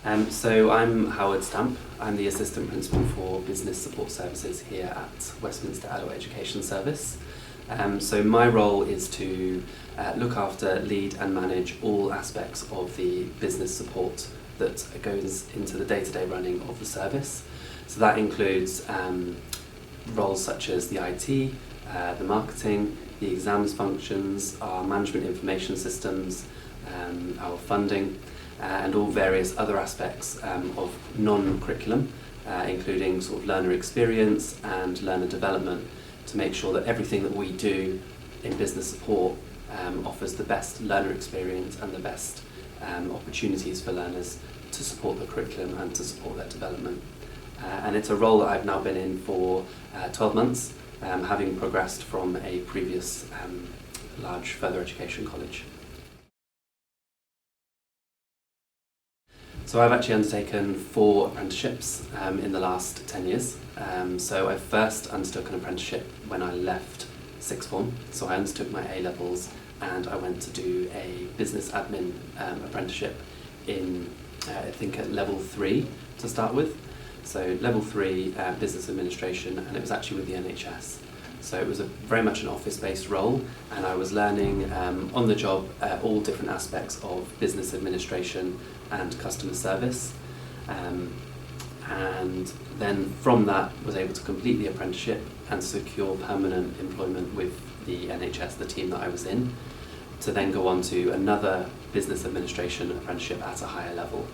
So I'm Howard Stamp. I'm the Assistant Principal for Business Support Services here at Westminster Adult Education Service. So my role is to look after, lead and manage all aspects of the business support that goes into the day-to-day running of the service. So that includes roles such as the IT, the marketing, the exams functions, our management information systems, our funding, and all various other aspects of non-curriculum, including sort of learner experience and learner development, to make sure that everything that we do in business support offers the best learner experience and the best opportunities for learners to support the curriculum and to support their development. And it's a role that I've now been in for 12 months, having progressed from a previous large further education college. So I've actually undertaken 4 apprenticeships in the last 10 years. So I first undertook an apprenticeship when I left sixth form. So I undertook my A-levels and I went to do a business admin apprenticeship in, I think at level 3 to start with. So level 3 business administration, and it was actually with the NHS. So it was very much an office-based role, and I was learning on the job all different aspects of business administration and customer service. And then from that was able to complete the apprenticeship and secure permanent employment with the NHS, the team that I was in, to then go on to another business administration apprenticeship at a higher level.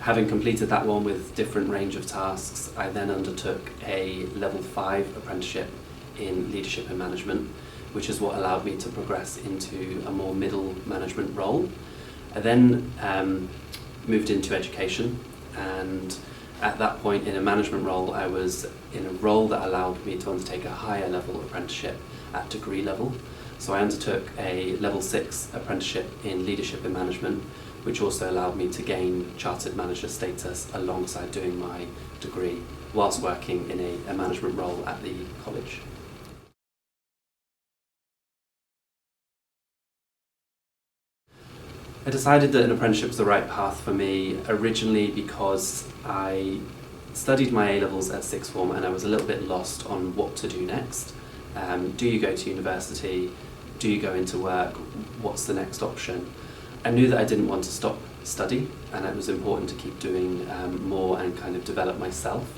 Having completed that one with different range of tasks, I then undertook a level 5 apprenticeship in leadership and management, which is what allowed me to progress into a more middle management role. I then moved into education, and at that point in a management role I was in a role that allowed me to undertake a higher level apprenticeship at degree level. So I undertook a level 6 apprenticeship in leadership and management, which also allowed me to gain chartered manager status alongside doing my degree whilst working in a management role at the college. I decided that an apprenticeship was the right path for me originally because I studied my A-levels at sixth form and I was a little bit lost on what to do next. Do you go to university? Do you go into work? What's the next option? I knew that I didn't want to stop study, and it was important to keep doing more and kind of develop myself.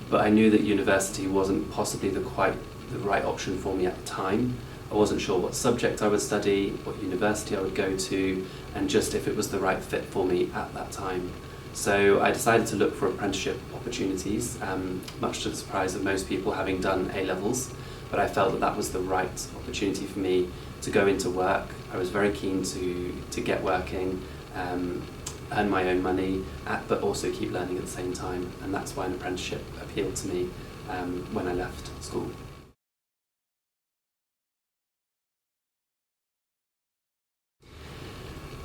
But I knew that university wasn't possibly the right option for me at the time. I wasn't sure what subject I would study, what university I would go to, and just if it was the right fit for me at that time. So I decided to look for apprenticeship opportunities, much to the surprise of most people having done A-levels, but I felt that that was the right opportunity for me to go into work. I was very keen to get working, earn my own money, but also keep learning at the same time, and that's why an apprenticeship appealed to me when I left school.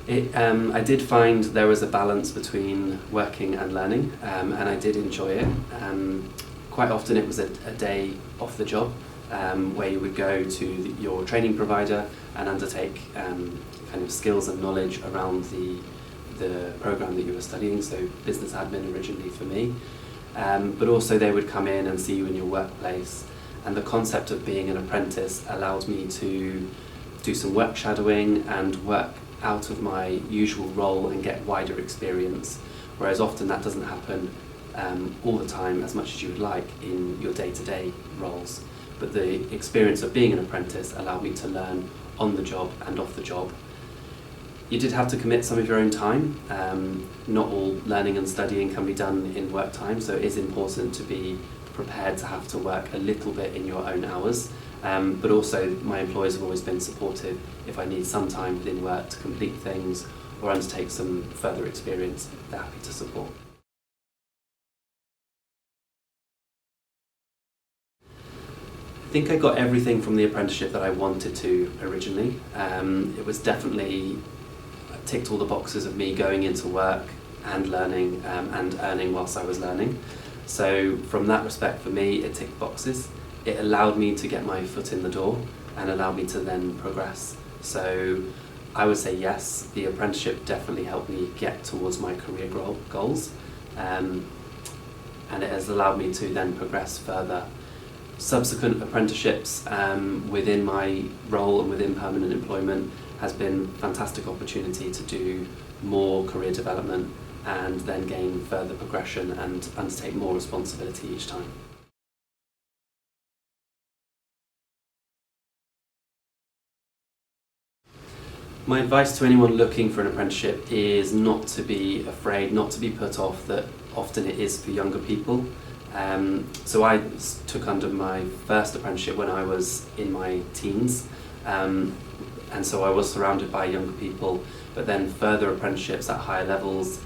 I did find there was a balance between working and learning, and I did enjoy it. Quite often it was a day off the job, where you would go to your training provider and undertake kind of skills and knowledge around the program that you were studying, so business admin originally for me. But also they would come in and see you in your workplace, and the concept of being an apprentice allowed me to do some work shadowing and work out of my usual role and get wider experience, whereas often that doesn't happen all the time as much as you would like in your day-to-day roles. But the experience of being an apprentice allowed me to learn on the job and off the job. You did have to commit some of your own time. Not all learning and studying can be done in work time, so it is important to be prepared to have to work a little bit in your own hours. But also my employers have always been supportive if I need some time within work to complete things or undertake some further experience. They're happy to support. I think I got everything from the apprenticeship that I wanted to originally. It was definitely ticked all the boxes of me going into work and learning and earning whilst I was learning. So from that respect, for me, it ticked boxes. It allowed me to get my foot in the door and allowed me to then progress. So I would say yes, the apprenticeship definitely helped me get towards my career goals, and it has allowed me to then progress further. Subsequent apprenticeships within my role and within permanent employment has been a fantastic opportunity to do more career development and then gain further progression and undertake more responsibility each time. My advice to anyone looking for an apprenticeship is not to be afraid, not to be put off that often it is for younger people. So I took under my first apprenticeship when I was in my teens, and so I was surrounded by younger people, but then further apprenticeships at higher levels,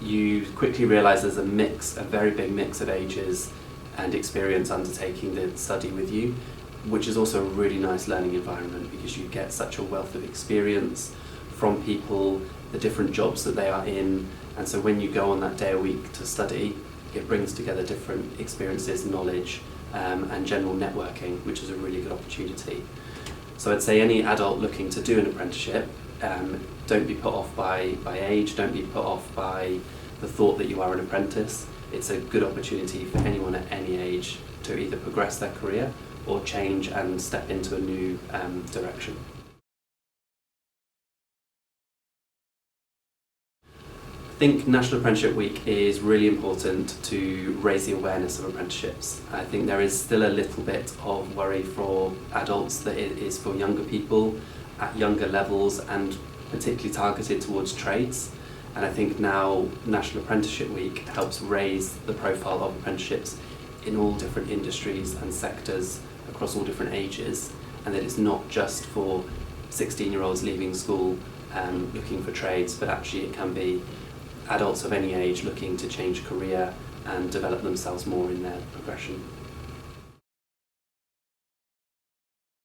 you quickly realise there's a very big mix of ages and experience undertaking the study with you, which is also a really nice learning environment because you get such a wealth of experience from people, the different jobs that they are in, and so when you go on that day a week to study, it brings together different experiences, knowledge, and general networking, which is a really good opportunity. So I'd say any adult looking to do an apprenticeship, don't be put off by age, don't be put off by the thought that you are an apprentice. It's a good opportunity for anyone at any age to either progress their career or change and step into a new direction. I think National Apprenticeship Week is really important to raise the awareness of apprenticeships. I think there is still a little bit of worry for adults that it is for younger people at younger levels and particularly targeted towards trades. And I think now National Apprenticeship Week helps raise the profile of apprenticeships in all different industries and sectors across all different ages, and that it's not just for 16-year-olds leaving school looking for trades, but actually it can be adults of any age looking to change career and develop themselves more in their progression.